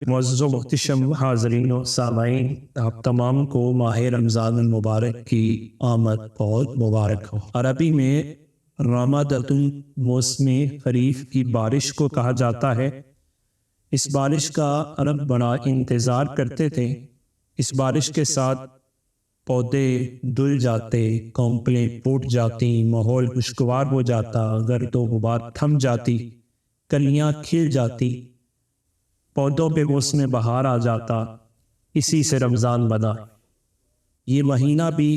معزز و محتشم حاضرین و سامعین، آپ تمام کو ماہ رمضان المبارک کی آمد بہت مبارک ہو۔ عربی میں رمادۃ موسم خریف کی بارش کو کہا جاتا ہے۔ اس بارش کا عرب بڑا انتظار کرتے تھے۔ اس بارش کے ساتھ پودے دھل جاتے، کونپلیں پھوٹ جاتی، ماحول خوشگوار ہو جاتا، گرد و غبار تھم جاتی، کلیاں کھل جاتی، پودوں پہ موسم بہار آ جاتا۔ اسی سے رمضان بنا۔ یہ مہینہ بھی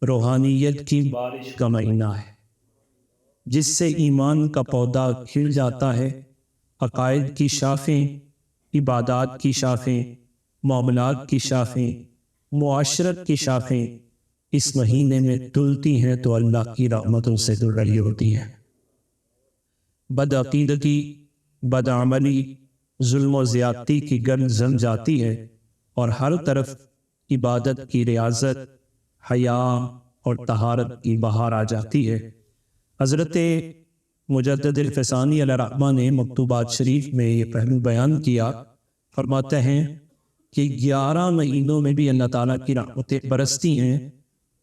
روحانیت کی بارش کا مہینہ ہے، جس سے ایمان کا پودا کھل جاتا ہے۔ عقائد کی شاخیں، عبادات کی شاخیں، معاملات کی شاخیں، معاشرت کی شاخیں اس مہینے میں دھلتی ہیں تو اللہ کی رحمتوں سے دھل رہی ہوتی ہیں۔ بدعقیدگی، بدعملی، ظلم و زیادتی کی گرد جم جاتی ہے اور ہر طرف عبادت کی ریاضت، حیا اور طہارت کی بہار آ جاتی ہے۔ حضرت مجدد الفسانی علیہ الرحمہ نے مکتوبات شریف میں یہ پہلو بیان کیا۔ فرماتے ہیں کہ 11 مہینوں میں بھی اللہ تعالیٰ کی رحمتیں برستی ہیں،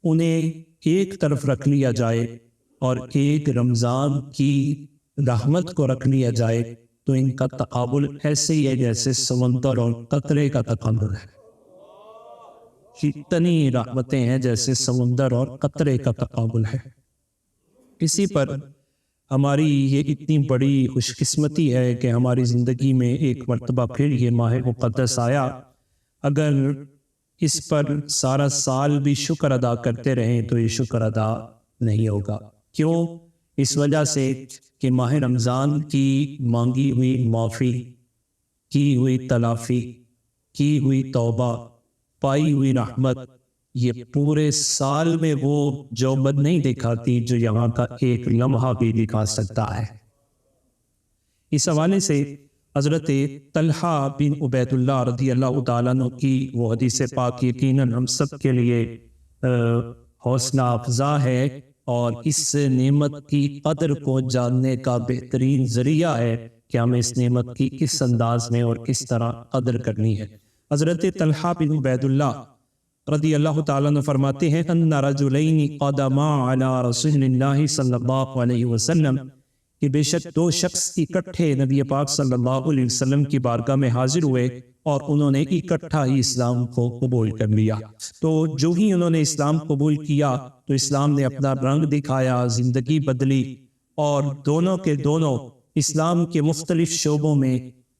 انہیں ایک طرف رکھ لیا جائے اور ایک رمضان کی رحمت کو رکھ لیا جائے تو ان کا تقابل ایسے ہی ہے جیسے سمندر اور قطرے کا تقابل ہے۔ اتنی رحمتیں ہیں جیسے سمندر اور قطرے کا تقابل ہے۔ اسی پر ہماری یہ اتنی بڑی خوش قسمتی ہے کہ ہماری زندگی میں ایک مرتبہ پھر یہ ماہ مقدس آیا۔ اگر اس پر سارا سال بھی شکر ادا کرتے رہیں تو یہ شکر ادا نہیں ہوگا۔ کیوں؟ اس وجہ سے کہ ماہ رمضان کی مانگی ہوئی معافی، کی ہوئی تلافی، کی ہوئی توبہ، پائی ہوئی رحمت یہ پورے سال میں وہ جوبد نہیں دکھاتی جو یہاں کا ایک لمحہ بھی دکھا سکتا ہے۔ اس حوالے سے حضرت طلحہ بن عبید اللہ رضی اللہ تعالیٰ عنہ کی وہ حدیث پاک یقیناً ہم سب کے لیے حوصلہ افزا ہے اور اس نعمت کی قدر کو جاننے کا بہترین ذریعہ ہے کہ ہمیں اس نعمت کی کس انداز میں اور کس طرح قدر کرنی ہے۔ حضرت طلحہ بن عبید اللہ رضی اللہ تعالیٰ عنہ فرماتے ہیں ان رجلین قدما علی رسول اللہ صلی اللہ علیہ وسلم کہ بے شک 2 شخص اکٹھے نبی پاک صلی اللہ علیہ وسلم کی بارگاہ میں حاضر ہوئے اور انہوں نے اکٹھا ہی اسلام کو قبول کر لیا۔ تو جو ہی انہوں نے اسلام قبول کیا تو اسلام نے اپنا رنگ دکھایا، زندگی بدلی اور دونوں کے دونوں اسلام کے مختلف شعبوں میں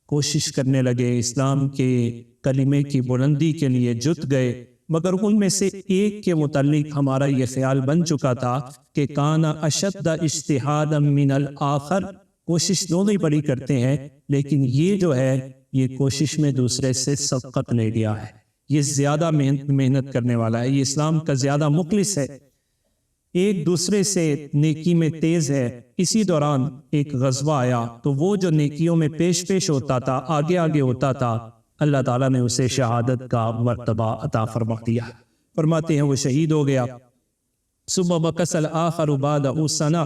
کوشش کرنے لگے، اسلام کے کلمے کی بلندی کے لیے جت گئے۔ مگر ان میں سے ایک کے متعلق ہمارا یہ خیال بن چکا تھا کہ کانا اشد اجتہادا من الآخر، کوشش دونوں ہی بڑی کرتے ہیں لیکن یہ جو ہے یہ کوشش میں دوسرے سے سبقت لے گیا ہے، یہ زیادہ محنت کرنے والا ہے، یہ اسلام کا زیادہ مخلص ہے، ایک دوسرے سے نیکی میں تیز ہے۔ اسی دوران ایک غزوہ آیا تو وہ جو نیکیوں میں پیش ہوتا تھا، آگے ہوتا تھا، اللہ تعالیٰ نے اسے شہادت کا مرتبہ عطا فرما دیا۔ فرماتے ہیں وہ شہید ہو گیا۔ ثم مکث الآخر بعدہ سنہ،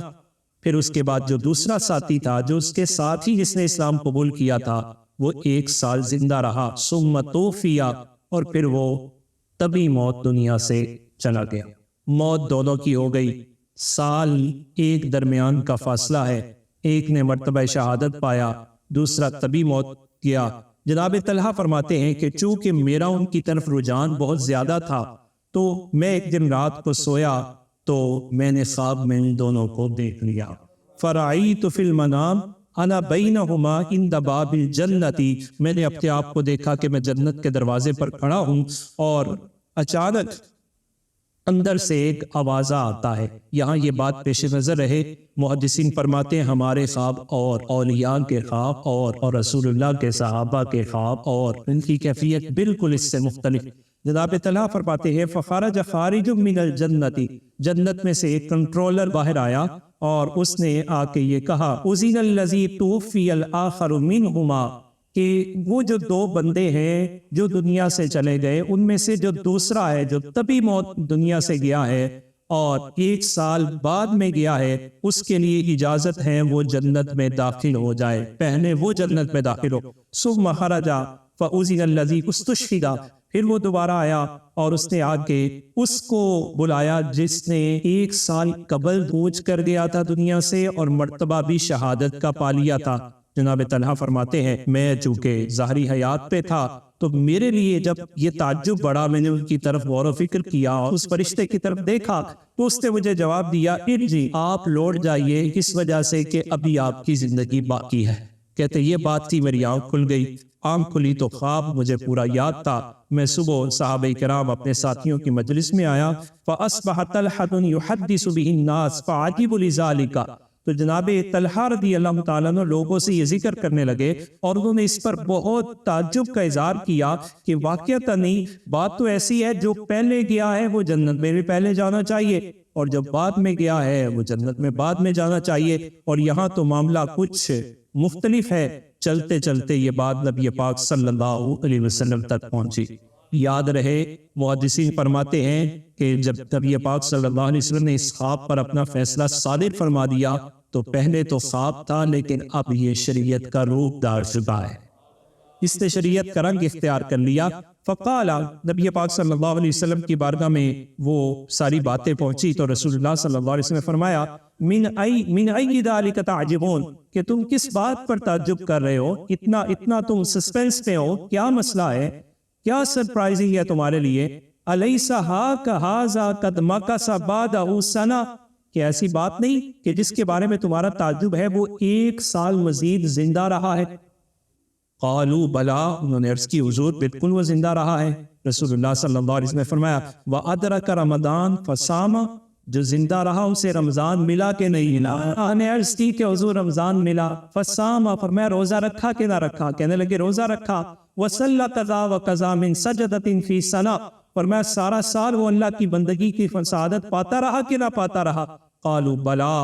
پھر اس کے بعد جو دوسرا ساتھی تھا جو اس کے ساتھ ہی جس نے اسلام قبول کیا تھا وہ 1 سال زندہ رہا۔ ثم توفی، اور پھر وہ تبھی موت دنیا سے چلا گیا۔ موت دونوں کی ہو گئی، سال ایک درمیان کا فاصلہ ہے، ایک نے مرتبہ شہادت پایا، دوسرا تبھی موت گیا۔ جناب طلحہ فرماتے ہیں کہ چونکہ میرا ان کی طرف رجحان بہت زیادہ تھا تو میں ایک دن رات کو سویا تو میں نے خواب میں ان دونوں کو دیکھ لیا۔ فرأیت فی المنام انا بینہما عند باب الجنۃ، میں نے اپنے آپ کو دیکھا کہ میں جنت کے دروازے پر کھڑا ہوں اور اچانک اندر سے ایک آوازہ آتا ہے۔ یہاں یہ بات پیش نظر رہے، محدثین فرماتے ہیں ہمارے خواب اور اولیاء کے خواب اور رسول اللہ کے صحابہ کے خواب اور ان کی کیفیت بالکل اس سے مختلف۔ جناب طلحہ فرماتے ہیں فخرج خارج من الجنت، جنت میں سے ایک کنٹرولر باہر آیا اور اس نے آ کے یہ کہا اذن الذی توفی الآخر منہما، کہ وہ جو 2 بندے ہیں جو دنیا سے چلے گئے ان میں سے جو دوسرا ہے جو تبھی موت دنیا سے گیا ہے اور 1 سال بعد میں گیا ہے، اس کے لیے اجازت ہے وہ جنت میں داخل ہو جائے، پہلے وہ جنت میں داخل ہو۔ ثم خرج فَأُذِنَ الَّذِي اُسْتُشْهِدَ، پھر وہ دوبارہ آیا اور اس نے آ کے اس کو بلایا جس نے 1 سال قبل کوچ کر گیا تھا دنیا سے اور مرتبہ بھی شہادت کا پا لیا تھا۔ جناب طلحہ فرماتے ہیں میں چونکہ ظاہری حیات پہ تھا تو میرے لیے جب یہ تعجب بڑا، میں نے ان کی طرف غور و فکر کیا اور اس فرشتے کی طرف دیکھا تو اس نے مجھے جواب دیا ارجی، آپ لوٹ جائیے اس وجہ سے کہ ابھی آپ کی زندگی باقی ہے۔ کہتے یہ بات تھی، میری آنکھ کھل گئی، آنکھ کھلی تو خواب مجھے پورا یاد تھا۔ میں صبح صحابہ کرام اپنے ساتھیوں کی مجلس میں آیا، فَأَصْبَحَ طَلْحَةٌ يُحَدِّثُ بِهِ النَّاسَ فَعَجِبُوا لِذَلِكَ، تو جناب طلحہ رضی اللہ تعالیٰ عنہ لوگوں سے یہ ذکر کرنے لگے اور انہوں نے اس پر بہت تعجب کا اظہار کیا کہ واقعتاً بات تو ایسی ہے جو پہلے گیا ہے وہ جنت میں بھی پہلے جانا چاہیے اور جب بعد میں گیا ہے وہ جنت میں بعد میں جانا چاہیے، اور یہاں تو معاملہ کچھ مختلف ہے۔ چلتے چلتے یہ بات نبی پاک صلی اللہ علیہ وسلم تک پہنچی۔ یاد رہے محدثین فرماتے ہیں کہ جب نبی پاک صلی اللہ علیہ وسلم نے اس خواب پر اپنا فیصلہ صادر فرما دیا تو پہلے تو خواب تھا لیکن اب یہ شریعت کا روپ دار چکا ہے، اس نے شریعت کا رنگ اختیار کر لیا۔ فقال، نبی پاک صلی اللہ علیہ وسلم کی بارگاہ میں وہ ساری باتیں پہنچی تو رسول اللہ صلی اللہ علیہ وسلم نے فرمایا من ای ذالک تعجبون، کہ تم کس بات پر تعجب کر رہے ہو، اتنا تم سسپینس میں ہو، کیا مسئلہ ہے، کیا سرپرائزنگ ہے تمہارے لیے؟ الیس ھذا قد مکث بعدہ سنہ، کہ ایسی بات نہیں کہ جس کے بارے میں تمہارا تعجب ہے وہ 1 سال مزید زندہ رہا ہے؟ قالوا بلا، انہوں نے عرض کی حضور بالکل وہ زندہ رہا ہے۔ رسول اللہ صلی اللہ علیہ وسلم نے فرمایا وَأَدْرَكَ رمضان فَصَامَ، جو زندہ رہا اسے رمضان ملا کہ نہیں ملا؟ نے عرض کی کہ حضور رمضان ملا، فَصَامَ، فرمایا روزہ رکھا کہ نہ رکھا؟ کہنے لگے روزہ رکھا۔ وَصَلَّى قَضَا وَقَضَا مِن سَجْدَةٍ فِي سَنَةٍ، فرمایا سارا سال وہ اللہ کی بندگی کی سعادت پاتا رہا کہ نہ پاتا رہا؟ قالوا بلا،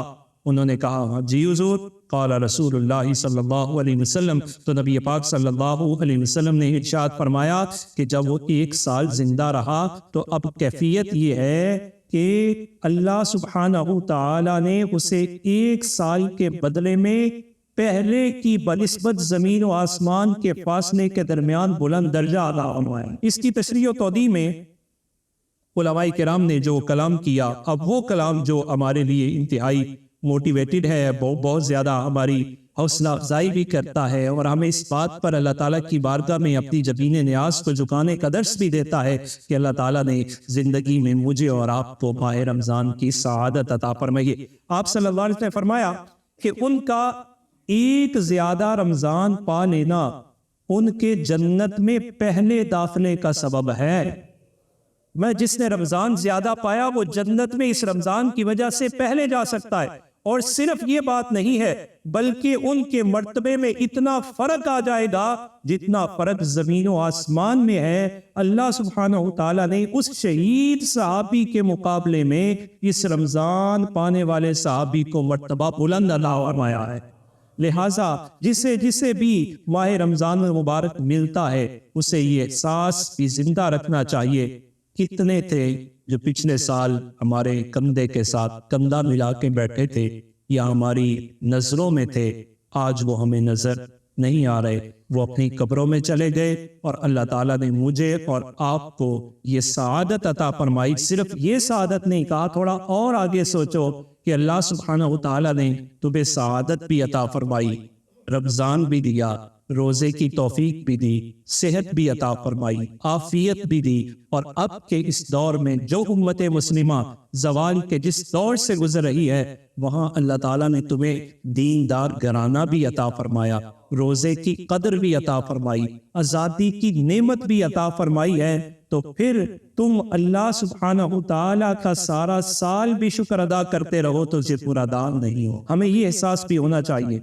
انہوں نے کہا جی حضور۔ قال رسول اللہ صلی اللہ علیہ وسلم، تو نبی پاک صلی اللہ علیہ وسلم نے ارشاد فرمایا کہ جب وہ 1 سال زندہ رہا تو اب کیفیت یہ ہے کہ اللہ سبحانہ تعالی نے اسے 1 سال کے بدلے میں پہلے کی بنسبت زمین و آسمان کے فاصلے کے درمیان بلند درجہ عطا فرمایا۔ اس کی تشریح و توضیح میں علماء کرام نے جو کلام کیا، اب وہ کلام جو ہمارے لیے انتہائی موٹیویٹڈ ہے، بہت زیادہ ہماری حوصلہ افزائی بھی کرتا ہے اور ہمیں اس بات پر اللہ تعالیٰ کی بارگاہ میں اپنی جبین نیاز کو جھکانے کا درس بھی دیتا ہے کہ اللہ تعالیٰ نے زندگی میں مجھے اور آپ کو ماہ رمضان کی سعادت عطا فرمائی۔ آپ صلی اللہ علیہ وسلم نے فرمایا کہ ان کا 1 زیادہ رمضان پا لینا ان کے جنت میں پہلے داخلے کا سبب ہے۔ میں جس نے رمضان زیادہ پایا وہ جنت میں اس رمضان کی وجہ سے پہلے جا سکتا ہے، اور صرف یہ بات نہیں ہے بلکہ ان کے مرتبے میں اتنا فرق آ جائے گا جتنا فرق زمین و آسمان میں ہے۔ اللہ سبحانہ تعالیٰ نے اس شہید صحابی کے مقابلے میں اس رمضان پانے والے صحابی کو مرتبہ بلند عطا فرمایا ہے۔ لہٰذا جسے بھی ماہ رمضان مبارک ملتا ہے اسے یہ احساس بھی زندہ رکھنا چاہیے۔ کتنے تھے جو پچھلے سال ہمارے کندھے کے ساتھ کندھا ملا کے بیٹھے تھے یا ہماری نظروں میں تھے، آج وہ ہمیں نظر نہیں آ رہے، وہ اپنی قبروں میں چلے گئے، اور اللہ تعالیٰ نے مجھے اور آپ کو یہ سعادت عطا فرمائی۔ صرف یہ سعادت نہیں کہا، تھوڑا اور آگے سوچو کہ اللہ سبحانہ تعالیٰ نے تمہیں سعادت بھی عطا فرمائی، رمضان بھی دیا، روزے کی توفیق بھی دی، صحت بھی عطا فرمائی، عافیت بھی دی، اور اب کے اس دور میں جو امت مسلمہ زوال کے جس دور سے گزر رہی ہے وہاں اللہ تعالیٰ نے تمہیں دیندار گھرانہ بھی عطا فرمایا، روزے کی قدر بھی عطا فرمائی، آزادی کی نعمت بھی عطا فرمائی ہے، تو پھر تم اللہ سبحانہ تعالیٰ کا سارا سال بھی شکر ادا کرتے رہو تو اسے پورا دان نہیں ہو۔ ہمیں یہ احساس بھی ہونا چاہیے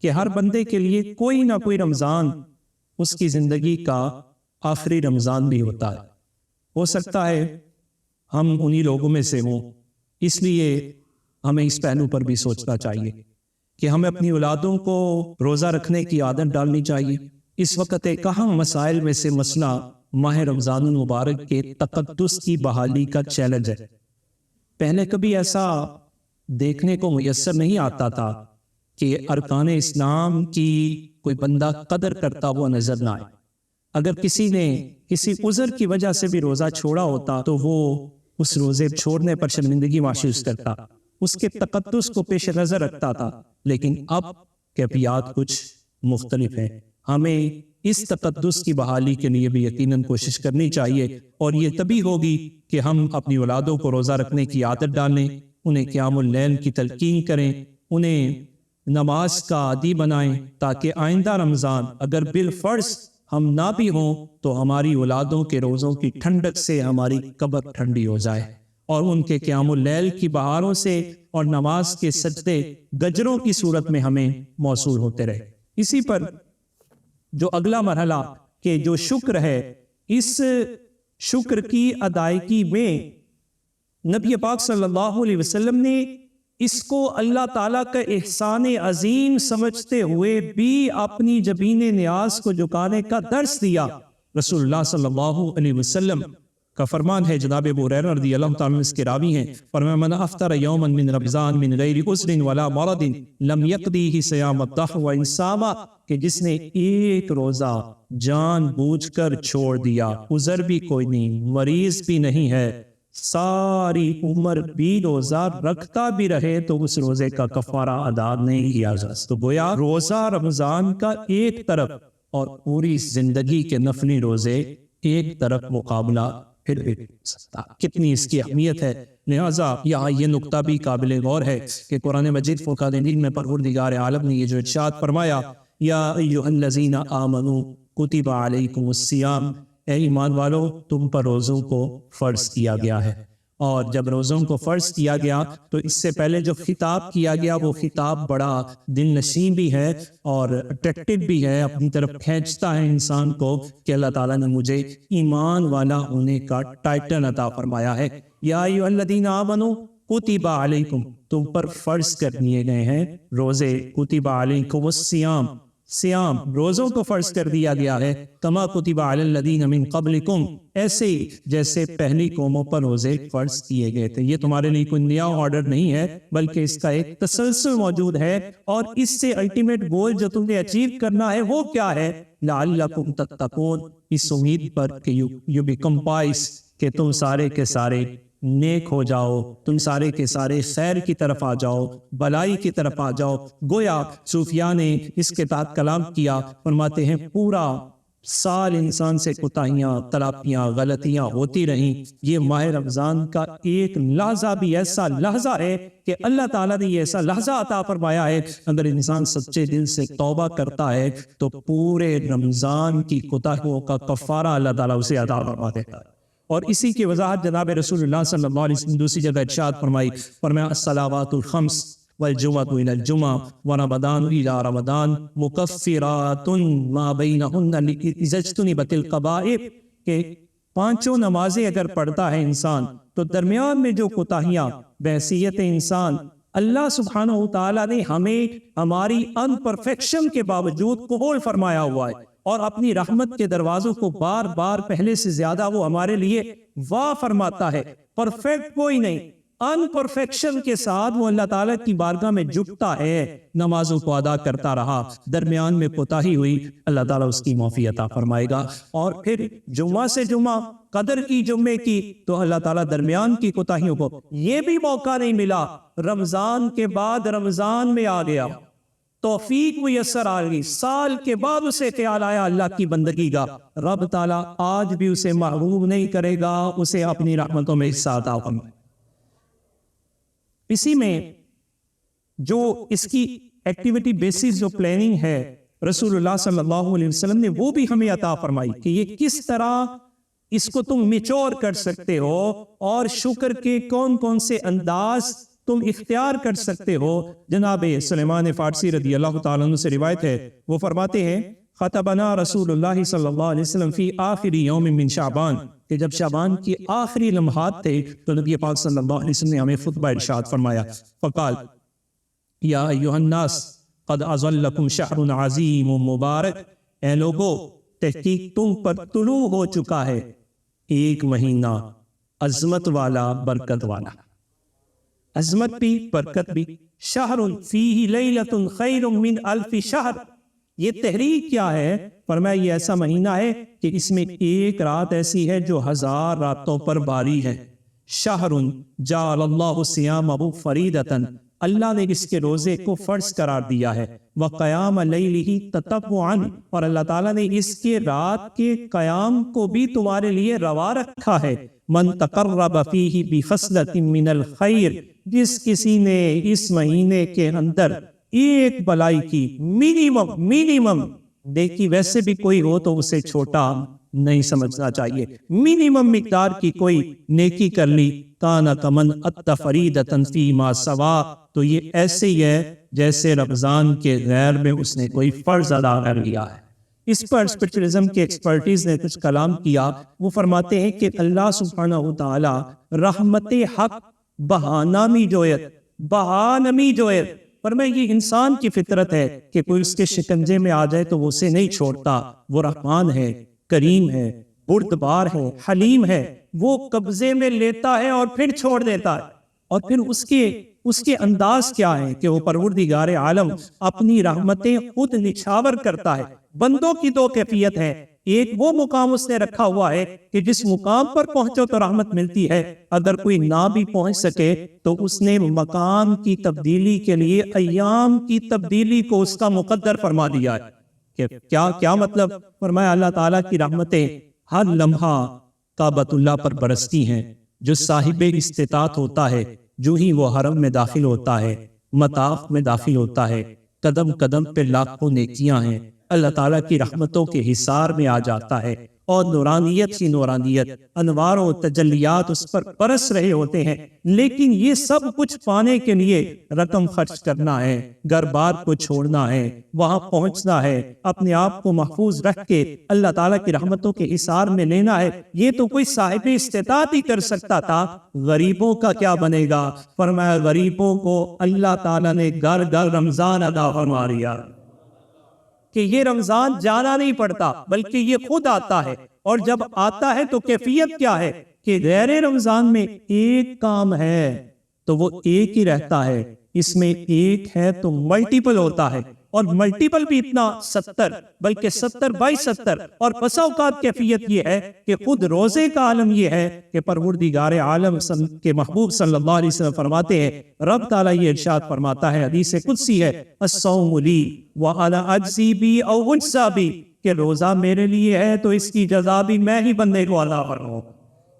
کہ ہر بندے کے لیے کوئی نہ کوئی رمضان اس کی زندگی کا آخری رمضان بھی ہوتا ہے۔ ہو سکتا ہے ہم انہی لوگوں میں سے ہوں، اس لیے ہمیں اس پہلو پر بھی سوچنا چاہیے کہ ہمیں اپنی اولادوں کو روزہ رکھنے کی عادت ڈالنی چاہیے۔ اس وقت ایک اہم مسائل میں سے مسئلہ ماہ رمضان المبارک کے تقدس کی بحالی کا چیلنج ہے۔ پہلے کبھی ایسا دیکھنے کو میسر نہیں آتا تھا کہ ارکان اسلام کی کوئی بندہ قدر کرتا ہوا نظر نہ آئے، اگر کسی نے کسی عذر کی وجہ سے بھی روزہ چھوڑا ہوتا تو وہ اس روزے چھوڑنے پر شرمندگی محسوس کرتا، اس کے تقدس کو پیش نظر رکھتا تھا، لیکن اب کیفیات کچھ مختلف ہیں۔ ہمیں اس تقدس کی بحالی کے لیے بھی یقیناً کوشش کرنی چاہیے، اور یہ تبھی ہوگی کہ ہم اپنی اولادوں کو روزہ رکھنے کی عادت ڈالیں، انہیں قیام اللیل کی تلقین کریں، انہیں نماز کا عادی بنائیں، تاکہ آئندہ رمضان اگر بالفرض ہم نہ بھی ہوں تو ہماری اولادوں کے روزوں کی ٹھنڈک سے ہماری قبر ٹھنڈی ہو جائے، اور ان کے قیام اللیل کی بہاروں سے اور نماز کے سجدے گجروں کی صورت میں ہمیں موصول ہوتے رہے۔ اسی پر جو اگلا مرحلہ کہ جو شکر ہے، اس شکر کی ادائیگی میں نبی پاک صلی اللہ علیہ وسلم نے اس کو اللہ تعالیٰ کا احسان عظیم سمجھتے ہوئے بھی اپنی جبین نیاز کو جھکانے کا درس دیا۔ رسول اللہ صلی اللہ علیہ وسلم کا فرمان ہے، جناب ابو ہریرہ رضی اللہ تعالیٰ عنہ اس کے راوی ہیں، فرمایا من افطر یوما من رمضان من غیر عذر ولا مرض لم یقضیہ صیام الدہر وان صام، کہ جس نے ایک روزہ جان بوجھ کر چھوڑ دیا، عذر بھی کوئی نہیں، مریض بھی نہیں ہے، ساری عمر بھی روزہ رکھتا بھی رہے تو اس روزے کا کفارہ ادا نہیں کیا جا سکتا۔ تو گویا روزہ رمضان کا ایک طرف اور پوری زندگی کے نفلی روزے ایک طرف مقابلہ پھر بھی سکتا۔ کتنی اس کی اہمیت ہے، لہٰذا یہاں یہ نقطہ بھی قابل غور ہے کہ قرآن مجید فرقان حمید میں پروردگار عالم نے یہ جو ارشاد فرمایا، یا ایھا الذین آمنوا کتب علیکم الصیام، اے ایمان والو تم پر روزوں کو فرض کیا گیا ہے۔ اور جب روزوں کو فرض کیا گیا تو اس سے پہلے جو خطاب کیا گیا وہ خطاب بڑا دل نشین بھی ہے اور اٹریکٹیو بھی ہے، اپنی طرف کھینچتا ہے انسان کو کہ اللہ تعالیٰ نے مجھے ایمان والا ہونے کا ٹائٹل عطا فرمایا ہے۔ یا ایھا الذین آمنوا کتب علیکم، تم پر فرض کر دیے گئے ہیں روزے، کتب علیکم الصیام، سیام روزوں کو فرض کر دیا گیا ہے، کما کتب علی الذین من قبلکم، ایسے ہی جیسے پہلی قوموں پر روزے فرض کیے گئے تھے۔ یہ تمہارے لیے کوئی نیا آرڈر نہیں ہے، بلکہ اس کا ایک تسلسل موجود ہے، اور اس سے الٹیمیٹ گول جو تم نے اچیو کرنا ہے وہ کیا ہے؟ لعلکم تتقون، اس امید پر کہ یو بیکم پائس، کہ تم سارے کے سارے نیک ہو جاؤ، تم سارے کے سارے خیر کی طرف آ جاؤ، بلائی کی طرف آ جاؤ۔ گویا صوفیاء نے اس کے تحت کلام کیا، فرماتے ہیں پورا سال انسان سے کوتاہیاں، تلاپیاں، غلطیاں ہوتی رہیں، یہ ماہ رمضان کا ایک لحظہ بھی ایسا لحظہ ہے کہ اللہ تعالیٰ نے یہ ایسا لحظہ عطا فرمایا ہے، اگر انسان سچے دل سے توبہ کرتا ہے تو پورے رمضان کی کوتاہیوں کا کفارہ اللہ تعالیٰ اسے عطا فرما دیتا ہے۔ اور اسی کی وضاحت جناب رسول اللہ صلی اللہ علیہ وسلم دوسری جگہ ارشاد فرمایا الصلوات الخمس والجمعۃ الی الجمعہ ورمضان الی رمضان مکفرات ما بینہن اذا اجتنبت الکبائر، کہ پانچوں نمازیں اگر پڑھتا ہے انسان تو درمیان میں جو کوتاہیاں بحیثیت انسان، اللہ سبحانہ وتعالیٰ نے ہمیں ہماری ان پرفیکشن کے باوجود قبول فرمایا ہوا ہے، اور اپنی رحمت کے دروازوں کو بار بار پہلے سے زیادہ وہ ہمارے لیے واہ فرماتا ہے۔ پرفیکٹ کوئی نہیں، ان پرفیکشن کے ساتھ وہ اللہ تعالیٰ کی بارگاہ میں جھکتا ہے، نمازوں کو ادا کرتا رہا، درمیان میں کوتاہی ہوئی، اللہ تعالیٰ اس کی معافی عطا فرمائے گا۔ اور پھر جمعہ سے جمعہ قدر کی جمعے کی تو اللہ تعالیٰ درمیان کی کوتاہیوں کو یہ بھی موقع نہیں ملا، رمضان کے بعد رمضان میں آ گیا، توفیق میسر آ گئی، سال کے بعد اسے خیال آیا اللہ کی بندگی کا، رب تعالیٰ آج بھی اسے محروم نہیں کرے گا، اسے اپنی رحمتوں میں حصہ عطا فرمائے۔ اسی میں جو اس کی ایکٹیویٹی بیسس جو پلاننگ ہے رسول اللہ صلی اللہ علیہ وسلم نے وہ بھی ہمیں عطا فرمائی کہ یہ کس طرح اس کو تم میچور کر سکتے ہو، اور شکر کے کون کون سے انداز تم اختیار کر سکتے ہو۔ جناب سلیمان فارسی رضی اللہ تعالیٰ عنہ سے روایت ہے، وہ فرماتے ہیں خطبنا رسول اللہ صلی اللہ علیہ وسلم فی آخر یوم من شعبان، کہ جب شعبان کی آخری لمحات تھے تو نبی پاک صلی اللہ علیہ وسلم نے ہمیں خطبہ ارشاد فرمایا، فقال یا ایھا الناس قد اظلکم شہر عظیم مبارک، اے لوگو تحقیق تم پر طلوع ہو چکا ہے ایک مہینہ عظمت والا، برکت والا، عظمت بھی برکت بھی، شہر فیہ لیلۃ خیر من الف شہر، یہ تحریک کیا ہے؟ فرمایا یہ ایسا مہینہ ہے کہ اس میں ایک رات ایسی ہے جو 1000 راتوں پر باری ہے. شہر جعل اللہ صیامہ فریدۃ، اللہ نے اس کے روزے کو فرض قرار دیا ہے. وقیام لیلہ تطوعا، اور اللہ تعالیٰ نے اس کے رات کے قیام کو بھی تمہارے لیے روا رکھا ہے. من تقرب فیہ بخصلۃ من الخیر، جس کسی نے اس مہینے کے اندر ایک بلائی کی، منیمم دیکھی، ویسے بھی کوئی ہو تو اسے چھوٹا نہیں سمجھنا چاہیے، منیمم مقدار کی کوئی نیکی کر لی، کان کمن ات فریدۃ فیما سوا، تو یہ ایسے ہی ہے جیسے رمضان کے غیر میں اس نے کوئی فرض ادا کر لیا ہے. اس پر اسپرچولیزم کے ایکسپرٹیز نے کچھ کلام کیا. وہ فرماتے ہیں کہ اللہ سبحانہ وتعالی رحمت حق بہانمی جویت، پر میں یہ انسان کی فطرت ہے کہ کوئی اس کے شکنجے میں آ جائے تو وہ اسے نہیں چھوڑتا. وہ رحمان ہے، کریم ہے، بردبار ہے، حلیم ہے. وہ قبضے میں لیتا ہے اور پھر چھوڑ دیتا ہے. اور پھر اس کے انداز کیا ہے کہ وہ پروردگار عالم اپنی رحمتیں خود نچھاور کرتا ہے. بندوں کی دو کیفیت ہے، ایک وہ مقام اس نے رکھا ہوا ہے کہ جس مقام پر پہنچو تو رحمت ملتی ہے، اگر کوئی نہ بھی پہنچ سکے تو اس نے مقام کی تبدیلی کے لیے ایام کی تبدیلی کو اس کا مقدر فرما دیا ہے. کہ کیا مطلب؟ فرمایا اللہ تعالیٰ کی رحمتیں ہر لمحہ کعبۃ اللہ پر برستی ہیں. جو صاحب استطاعت ہوتا ہے، جو ہی وہ حرم میں داخل ہوتا ہے، مطاف میں داخل ہوتا ہے، قدم قدم پہ لاکھوں نیکیاں ہیں، اللہ تعالیٰ کی رحمتوں کے حصار میں آ جاتا ہے، اور نورانیت ہی نورانیت، انوار و تجلیات اس پر برس رہے ہوتے ہیں. لیکن یہ سب کچھ پانے کے لیے رقم خرچ کرنا ہے، گھر بار کو چھوڑنا ہے، وہاں پہنچنا ہے، اپنے آپ کو محفوظ رکھ کے اللہ تعالیٰ کی رحمتوں کے حصار میں لینا ہے. یہ تو کوئی صاحب استطاعت ہی کر سکتا تھا. غریبوں کا کیا بنے گا؟ فرمایا غریبوں کو اللہ تعالیٰ نے گھر گھر رمضان عطا فرما دیا کہ یہ رمضان جانا نہیں پڑتا بلکہ یہ خود آتا ہے. اور جب آتا ہے تو کیفیت کیا ہے کہ غیر رمضان میں ایک کام ہے تو وہ ایک ہی رہتا ہے، اس میں ایک ہے تو ملٹیپل ہوتا ہے، اور ملٹیپل بھی اتنا 70 بلکہ 70/70. اور بسا اوقات کیفیت یہ ہے کہ خود روزے کا عالم یہ ہے کہ پروردگار عالم کے محبوب صلی اللہ علیہ وسلم فرماتے ہیں، رب تعالیٰ یہ ارشاد فرماتا ہے، حدیث قدسی ہے، الصوم لی وانا اجزی بی او اجزا بی، کہ روزہ میرے لیے ہے تو اس کی جزا بھی میں ہی بندے کو عطا فرماؤں.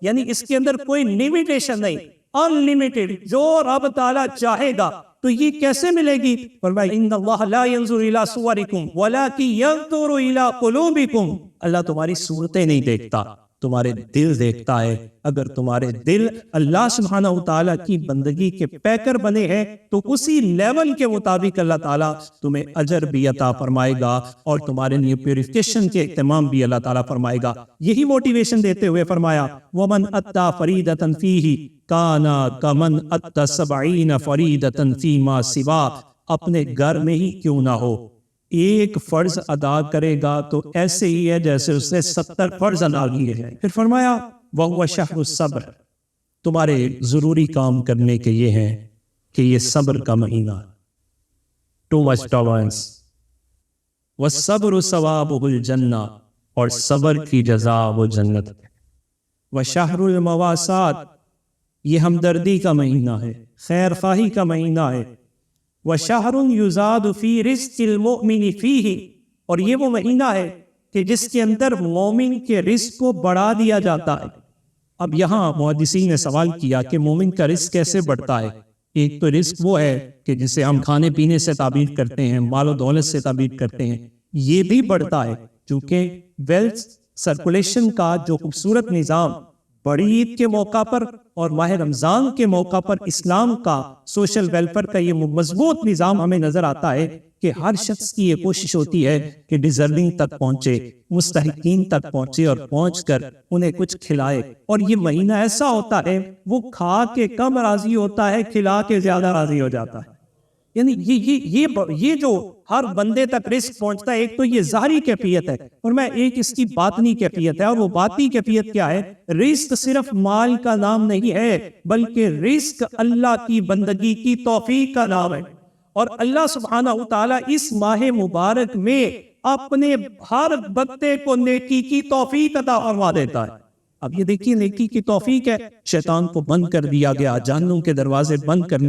یعنی اس کے اندر کوئی لیمیٹیشن نہیں، انلیمیٹڈ، جو رب تعالیٰ چاہے گا. تو یہ کیسے ملے گی؟ فرمایا ان اللہ لا ينظر الى صورکم ولکن ينظر الى قلوبکم، اللہ تمہاری صورتیں نہیں دیکھتا، تمہارے دل دیکھتا ہے. اگر تمہارے دل اللہ سبحانہ وتعالیٰ کی بندگی کے پیکر بنے ہیں تو اسی لیول کے مطابق اللہ تعالیٰ تمہیں اجر بھی عطا فرمائے گا اور تمہارے لیے پیوریفیکیشن کے اہتمام بھی اللہ تعالیٰ فرمائے گا. یہی موٹیویشن دیتے ہوئے فرمایا وَمَنْ أَتَّى فَرِيدَةً فِيهِ كَانَ كَمَنْ أَتَّى 70 فَرِيدَةً فِيمَا سِوَا، اپنے گھر میں ہی کیوں نہ ہو ایک فرض ادا کرے گا تو ایسے ہی ہے جیسے اس نے 70 فرض ادا کیے ہیں. پھر فرمایا وَهُوَ شَهْرُ الصَّبْرِ، تمہارے ضروری کام کرنے کے یہ ہیں کہ یہ صبر کا مہینہ، ٹو مچ ٹالرنس. وَالصَّبْرُ ثَوَابُهُ الْجَنَّةُ، اور صبر کی جزا وہ جنت ہے. وَشَهْرُ الْمَوَاسَاتِ، یہ ہمدردی کا مہینہ ہے، خیر خواہی کا مہینہ ہے. وَشَهْرٌ يُزَادُ فِي رِزْقِ الْمُؤْمِنِ فِيهِ، اور یہ وہ مہینہ ہے کہ جس کے اندر مومن کے رزق کو بڑھا دیا جاتا ہے. اب یہاں محدثین نے سوال کیا کہ مومن کا رزق کیسے بڑھتا ہے؟ ایک تو رزق وہ ہے کہ جسے ہم کھانے پینے سے تعبیر کرتے ہیں، مال و دولت سے تعبیر کرتے ہیں، یہ بھی بڑھتا ہے چونکہ ویلتھ سرکولیشن کا جو خوبصورت نظام بڑی عید کے موقع پر اور ماہ رمضان کے موقع پر اسلام کا سوشل ویلفیئر کا یہ مضبوط نظام ہمیں نظر آتا ہے کہ ہر شخص کی یہ کوشش ہوتی ہے کہ ڈیزرونگ تک پہنچے، مستحقین تک پہنچے اور پہنچ کر انہیں کچھ کھلائے. اور یہ مہینہ ایسا ہوتا ہے وہ کھا کے کم راضی ہوتا ہے، کھلا کے زیادہ راضی ہو جاتا ہے. یعنی یہ جو ہر بندے تک رزق پہنچتا ہے، ایک تو یہ ظاہری کیفیت ہے اور میں ایک اس کی باطنی کیفیت ہے. اور وہ باطنی کیفیت کیا ہے؟ رزق صرف مال کا نام نہیں ہے بلکہ رزق اللہ کی بندگی کی توفیق کا نام ہے. اور اللہ سبحانہ وتعالی اس ماہ مبارک میں اپنے ہر بندے کو نیکی کی توفیق عطا فرما دیتا ہے۔ اب یہ دیکھیے نیکی کی توفیق ہے، شیطان کو بند کر دیا گیا، جہنم کے دروازے بند کر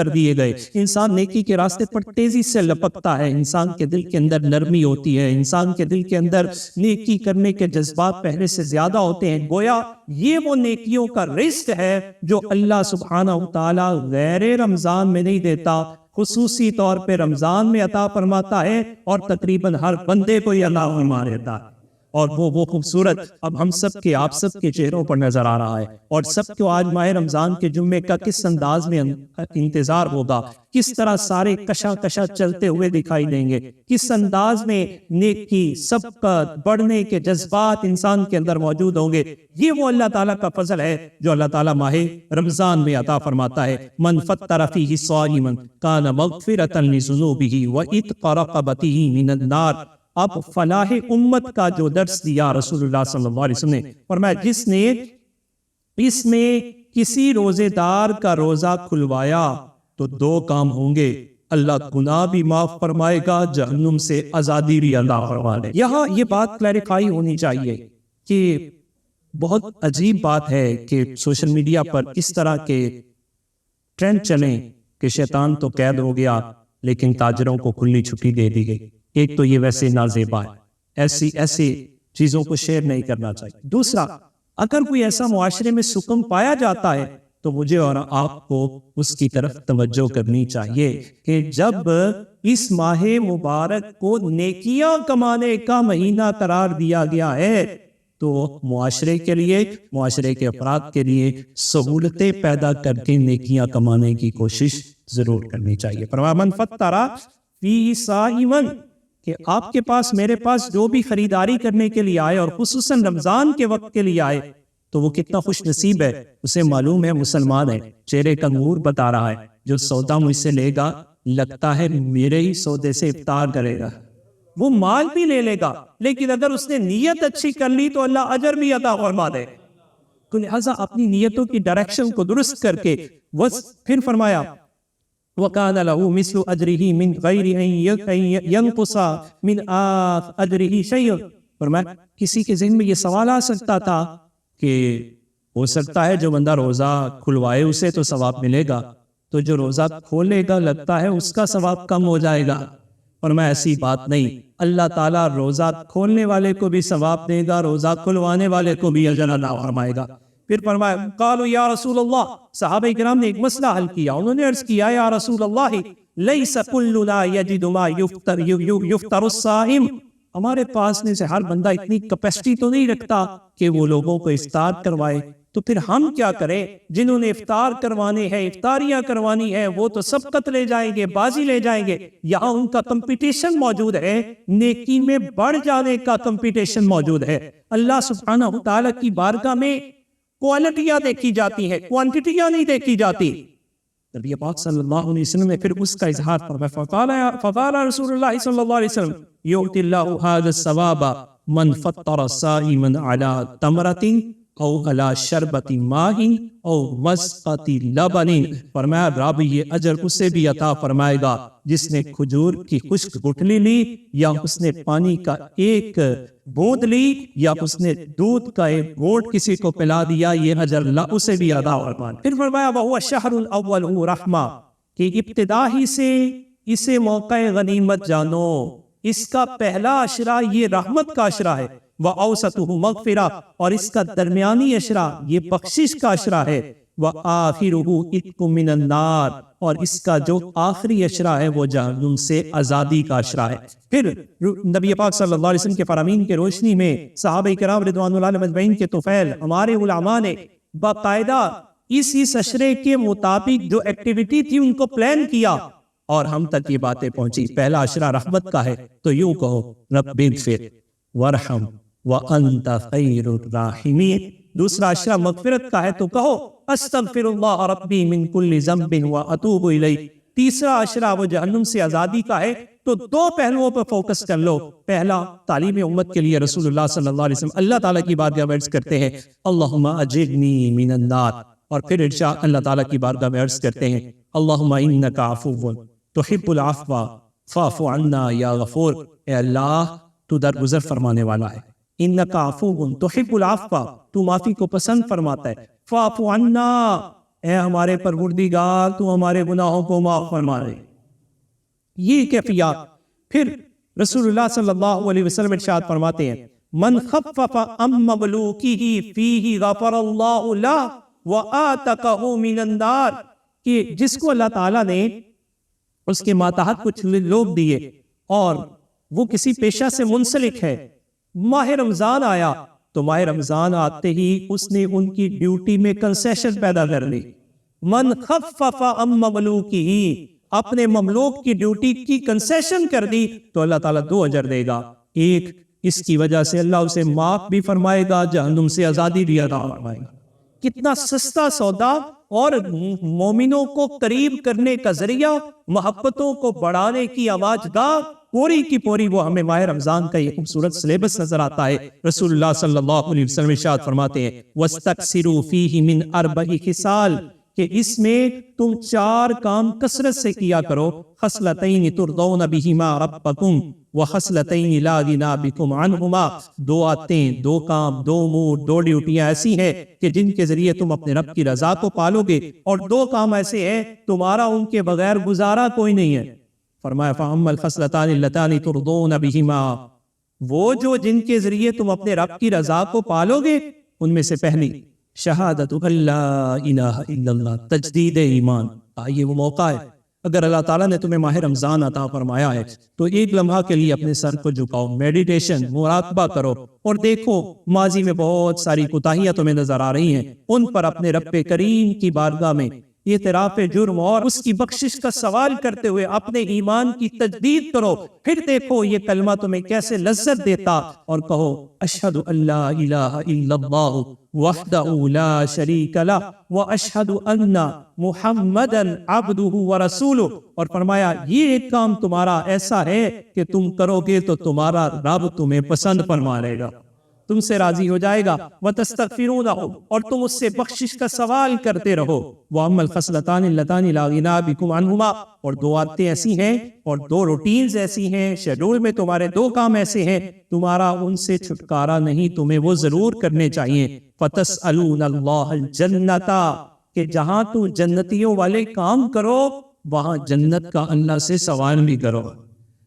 دیے گئے، انسان نیکی کے راستے پر تیزی سے لپکتا ہے، انسان کے دل کے اندر نرمی ہوتی ہے، انسان کے دل کے اندر نیکی کرنے کے جذبات پہلے سے زیادہ ہوتے ہیں۔ گویا یہ وہ نیکیوں کا رزق ہے جو اللہ سبحانہ وتعالی غیر رمضان میں نہیں دیتا، خصوصی طور پہ رمضان میں عطا فرماتا ہے، اور تقریباً ہر بندے کو یہ عطا فرما دیتا ہے۔ اور وہ خوبصورت اب ہم سب کے آپ سب کے چہروں پر نظر آ رہا ہے، اور سب کو آج ماہ رمضان کے جمعے کا کس انداز میں انتظار ہوگا، کس طرح سارے کشا چلتے ہوئے دکھائی دیں گے، کس انداز میں نیکی سبقت بڑھنے کے جذبات انسان کے اندر موجود ہوں گے۔ یہ وہ اللہ تعالیٰ کا فضل ہے جو اللہ تعالیٰ ماہ رمضان میں عطا فرماتا ہے۔ من فطر فیہ صائما کان مغفرۃ لذنوبہ وعتق رقبتہ من النار۔ اب فلاح امت کا جو درس دیا رسول اللہ صلی اللہ علیہ وسلم نے فرمایا، جس نے اس میں کسی روزے دار کا روزہ کھلوایا تو دو کام ہوں گے، اللہ گناہ بھی معاف فرمائے گا، جہنم سے آزادی بھی اللہ فرمائے۔ یہاں یہ بات کلیریفائی ہونی چاہیے کہ بہت عجیب بات ہے کہ سوشل میڈیا پر اس طرح کے ٹرینڈ چلیں کہ شیطان تو قید ہو گیا لیکن تاجروں کو کھلی چھٹی دے دی گئی۔ ایک تو یہ ویسے نازیبا ہے، ایسی چیزوں کو شیئر نہیں کرنا چاہیے۔ دوسرا، اگر کوئی ایسا معاشرے میں سکون پایا جاتا ہے تو مجھے اور آپ کو اس کی طرف توجہ کرنی چاہیے کہ جب اس ماہ مبارک کو نیکیاں کمانے کا مہینہ قرار دیا گیا ہے تو معاشرے کے لیے، معاشرے کے افراد کے لیے سہولتیں پیدا کر کے نیکیاں کمانے کی کوشش ضرور کرنی چاہیے۔ فرمایا من فطر فیہ صائما، کہ آپ کے پاس میرے پاس جو بھی خریداری کرنے کے لیے آئے اور خصوصاً رمضان کے وقت کے لیے آئے تو وہ کتنا خوش نصیب ہے، اسے معلوم ہے مسلمان ہے، چہرے کا نور بتا رہا ہے، جو سودا مجھ سے لے گا لگتا ہے میرے ہی سودے سے افطار کرے گا، وہ مال بھی لے لے گا، لیکن اگر اس نے نیت اچھی کر لی تو اللہ اجر بھی عطا فرما دے۔ تو لہٰذا اپنی نیتوں کی ڈائریکشن کو درست کر کے پھر فرمایا وَقَانَ لَهُ مِثْلُ أَجْرِهِ مِنْ غَيْرِ أَنْ يَنْقُصَ مِنْ أَجْرِهِ شَيْءٌ۔ فرمایا کسی کے ذہن میں یہ سوال آ سکتا تھا کہ ہو سکتا ہے جو بندہ روزہ کھلوائے اسے تو ثواب ملے گا، تو جو روزہ کھولے گا لگتا ہے اس کا ثواب کم ہو جائے گا۔ فرمایا ایسی بات نہیں، اللہ تعالیٰ روزہ کھولنے والے کو بھی ثواب دے گا، روزہ کھلوانے والے کو بھی اجر عطا فرمائے گا۔ پھر فرمایا قالوا یا رسول اللہ، صحابہ کرام نے ایک مسئلہ حل کیا، انہوں نے عرض کیا یا رسول اللہ لیس کلنا یجد ما یفطر الصائم، ہمارے پاس میں سے ہر بندہ اتنی کیپیسٹی تو نہیں رکھتا کہ وہ لوگوں کو افطار کروائے، تو پھر ہم کیا کریں؟ جنہوں نے افطار کروانے ہیں، افطاریاں کروانی ہے، وہ تو سبقت لے جائیں گے، بازی لے جائیں گے، یہاں ان کا کمپٹیشن موجود ہے، نیکی میں بڑھ جانے کا کمپٹیشن موجود ہے۔ اللہ سبحانہ وتعالی کی بارگاہ میں کوالٹیاں دیکھی جاتی ہیں، کوانٹیٹیاں نہیں دیکھی جاتی۔ نبی پاک صلی اللہ علیہ وسلم نے پھر اس کا اظہار فرمایا، فقال رسول اللہ صلی اللہ علیہ وسلم یؤتی اللہ ھذا الثواب من فطر صائما علی تمرۃ او علی شربۃ ماء او مسقۃ لبن، فرمایا رب یہ اجر اسے بھی عطا فرمائے گا جس نے کھجور کی خشک گٹھلی لی، یا اس نے پانی کا ایک بوند لی، یا اس نے دودھ کا ایک گھونٹ کسی کو پلا دیا، یہ اجر اللہ اسے بھی عطا فرمائے۔ پھر فرمایا وَهُوَ الشَّهْرُ الْأَوَّلُ رَحْمَةٌ، کہ ابتدا ہی سے اسے موقع غنیمت جانو، اس کا پہلا عشرہ یہ رحمت کا عشرہ ہے، وَأَوْسَطُهُ مَغْفِرَةٌ، اور اس کا درمیانی عشرہ یہ بخشش کا عشرہ ہے، وَآخِرُهُ عِتْقٌ مِّنَ النَّارِ، اور اس کا جو آخری عشرہ ہے وہ جہنم سے آزادی کا عشرہ ہے۔ پھر نبی پاک صلی اللہ علیہ وسلم کے فرامین کے روشنی میں صحابہ کرام رضوان اللہ علیہم اجمعین کے طفیل ہمارے علماء نے باقاعدہ اس عشرے کے مطابق جو ایکٹیویٹی تھی ان کو پلان کیا، اور ہم تک یہ باتیں پہنچی۔ پہلا عشرہ رحمت کا ہے تو یوں کہو رب اغفر وارحم وانت خیر الراحمین، دوسرا عشرہ مغفرت کا ہے تو کہو استغفر اللہ ربی من کل ذنب واتوب الیہ، تیسرا عشرہ وہ جہنم سے آزادی کا ہے تو دو پہلوؤں پر فوکس کر لو۔ پہلا تعلیم امت کے لیے رسول اللہ صلی اللہ علیہ وسلم اللہ تعالیٰ کی بارگاہ میں عرض کرتے ہیں اللہم اجرنی من النار، اور پھر اللہ تعالیٰ کی بارگاہ میں عرض کرتے ہیں اللہم انک عفو تحب العفو فاعف عنا یا غفور، اے اللہ تو درگزر فرمانے والا ہے، انک عفو تحب العفو، تو معافی کو پسند فرماتا ہے، فاعف عنا، اے ہمارے پروردگار تو ہمارے گناہوں کو معاف فرما دے۔ یہ کیفیات پھر رسول اللہ صلی اللہ علیہ وسلم ارشاد فرماتے ہیں، من خفف عن مملوکہ فیہ غفر اللہ لہ وآتقہ من النار، کہ جس کو اللہ تعالیٰ نے اس کے ماتحت کچھ لوگ دیے اور وہ کسی پیشہ سے منسلک ہے، ماہ رمضان آیا تو ماہ رمضان آتے ہی اس نے ان کی ڈیوٹی میں کنسیشن پیدا کر لی، من خفف عن مملوکہ، اپنے مملوک کی ڈیوٹی کی کنسیشن کر دی تو اللہ تعالیٰ 2 اجر دے گا، ایک اس کی وجہ سے اللہ اسے معاف بھی فرمائے گا، جہنم سے آزادی بھی عطا فرمائے گا۔ کتنا سستا سودا اور مومنوں کو قریب کرنے کا ذریعہ، محبتوں کو بڑھانے کی آواز گاہ پوری کی پوری وہ ہمیں ماہ رمضان کا یہ خوبصورت سلیبس نظر آتا ہے۔ رسول اللہ صلی اللہ علیہ وسلم ارشاد فرماتے ہیں وَاسْتَكْثِرُوا فِيهِ مِنْ 4 خِصَالٍ، کہ اس میں تم 4 کام کثرت سے کیا کرو، خصلتین ترضون بہما ربکم وخصلتین لا غنی بکم عنہما، 2 عادتیں، 2 کام، 2 امور، 2 ڈیوٹیاں ایسی ہیں کہ جن کے ذریعے تم اپنے رب کی رضا کو پالو گے، اور 2 کام ایسے ہیں تمہارا ان کے بغیر گزارا کوئی نہیں ہے۔ فرمایا فَأَمَّا الْخَصْلَتَانِ اللَّتَانِ تُرْضُونَ بِهِمَا، وہ جو جن کے ذریعے تم اپنے رب کی رضا کو پالو گے، ان میں سے پہلی شہادت اللہ الہ الا اللہ، تجدید ایمان۔ آئیے وہ موقع ہے، اگر اللہ تعالیٰ نے تمہیں ماہ رمضان عطا فرمایا ہے تو ایک لمحہ کے لیے اپنے سر کو جھکاؤ، میڈیٹیشن، مراقبہ کرو اور دیکھو ماضی میں بہت ساری کوتاہیاں تمہیں نظر آ رہی ہیں، ان پر اپنے رب کریم کی بارگاہ میں اعتراف جرم اور اس کی بخشش کا سوال کرتے ہوئے اپنے ایمان کی تجدید کرو، پھر دیکھو یہ کلمہ تمہیں کیسے لذت دیتا، اور کہو اشہد ان لا الہ الا اللہ وحدہ لا شریک لہ واشہد ان محمدا عبدہ ورسولہ، اور فرمایا یہ ایک کام تمہارا ایسا ہے کہ تم کرو گے تو تمہارا رب تمہیں پسند فرما لے گا، تم سے راضی ہو جائے گا، وَتَسْتَغْفِرُونَهُ، اور تم اس سے بخشش کا سوال کرتے رہو، وَأَمَّا الْخَصْلَتَانِ اللَّتَانِ لَا غِنَىٰ بِكُمْ عَنْهُمَا، اور 2 عادتیں ایسی ہیں اور 2 روٹینز ایسی ہیں، شیڈول میں تمہارے 2 کام ایسے ہیں، تمہارا ان سے چھٹکارا نہیں، تمہیں وہ ضرور کرنے چاہیے۔ فَتَسْأَلُونَ اللَّهَ الْجَنَّةَ، کہ جہاں تم جنتیوں والے کام کرو وہاں جنت کا اللہ سے سوال بھی کرو،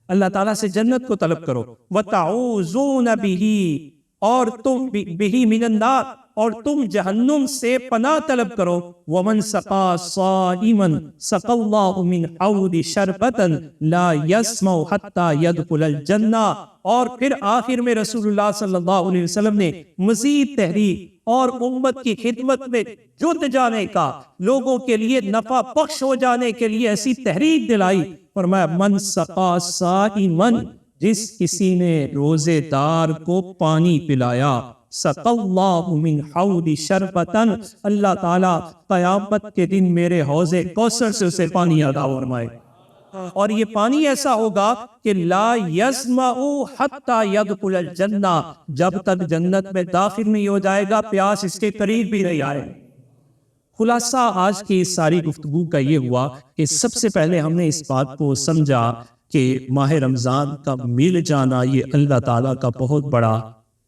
اللہ تعالیٰ سے جنت کو طلب کرو۔ وَتَعُوذُونَ بِهِ، اور تم بِهِ مِنَ النَّارِ، اور تم جہنم سے پناہ طلب کرو۔ وَمَنْ سَقَى صَائِمًا سَقَى اللَّهُ مِنْ حَوْضِ شَرْبَةً لَا يَسْمَعُ حَتَّى يَدْخُلَ الْجَنَّةَ، اور پھر آخر میں رسول اللہ صلی اللہ علیہ وسلم نے مزید تحریک اور امت کی خدمت میں جٹ جانے کا، لوگوں کے لیے نفع بخش ہو جانے کے لیے ایسی تحریک دلائی، فرمایا من سقا صائمن، جس کسی نے روزے دار کو پانی پلایا، سقى اللہ من حوض شربتن، اللہ تعالیٰ قیامت کے دن میرے حوض کوثر سے اسے پانی عطا فرمائے، اور یہ پانی ایسا ہوگا کہ لا یسمع حتی یدخل الجنہ، جب تک جنت میں داخل نہیں ہو جائے گا پیاس اس کے قریب بھی نہیں آئے۔ خلاصہ آج کی اس ساری گفتگو کا یہ ہوا کہ سب سے پہلے ہم نے اس بات کو سمجھا کہ ماہ رمضان کا مل جانا یہ اللہ تعالیٰ کا بہت بڑا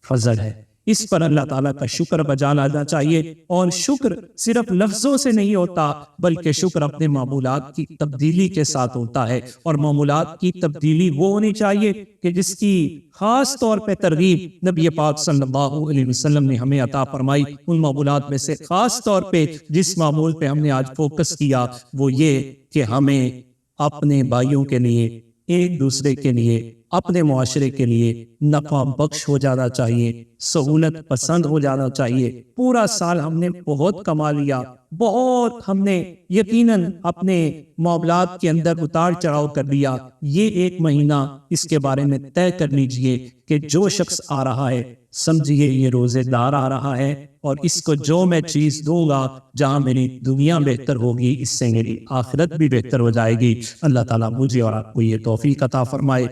فضل ہے، اس پر اللہ تعالیٰ کا شکر بجا لانا چاہیے، اور شکر صرف لفظوں سے نہیں ہوتا بلکہ شکر اپنے معمولات کی تبدیلی کے ساتھ ہوتا ہے، اور معمولات کی تبدیلی وہ ہونی چاہیے کہ جس کی خاص طور پہ ترغیب نبی پاک صلی اللہ علیہ وسلم نے ہمیں عطا فرمائی۔ ان معمولات میں سے خاص طور پہ جس معمول پہ ہم نے آج فوکس کیا وہ یہ کہ ہمیں اپنے بھائیوں کے لیے، ایک دوسرے کے لیے، اپنے معاشرے کے لیے نفع بخش ہو جانا چاہیے، سہولت پسند ہو جانا چاہیے۔ پورا سال ہم نے بہت کما لیا، بہت ہم نے یقیناً اپنے معاملات کے اندر اتار چڑھاؤ کر لیا، یہ 1 مہینہ اس کے بارے میں طے کر لیجئے کہ جو شخص آ رہا ہے سمجھیے یہ روزے دار آ رہا ہے، اور اس کو جو میں چیز دوں گا جہاں میری دنیا بہتر ہوگی اس سے میری آخرت بھی بہتر ہو جائے گی۔ اللہ تعالیٰ مجھے اور آپ کو یہ توفیق عطا فرمائے۔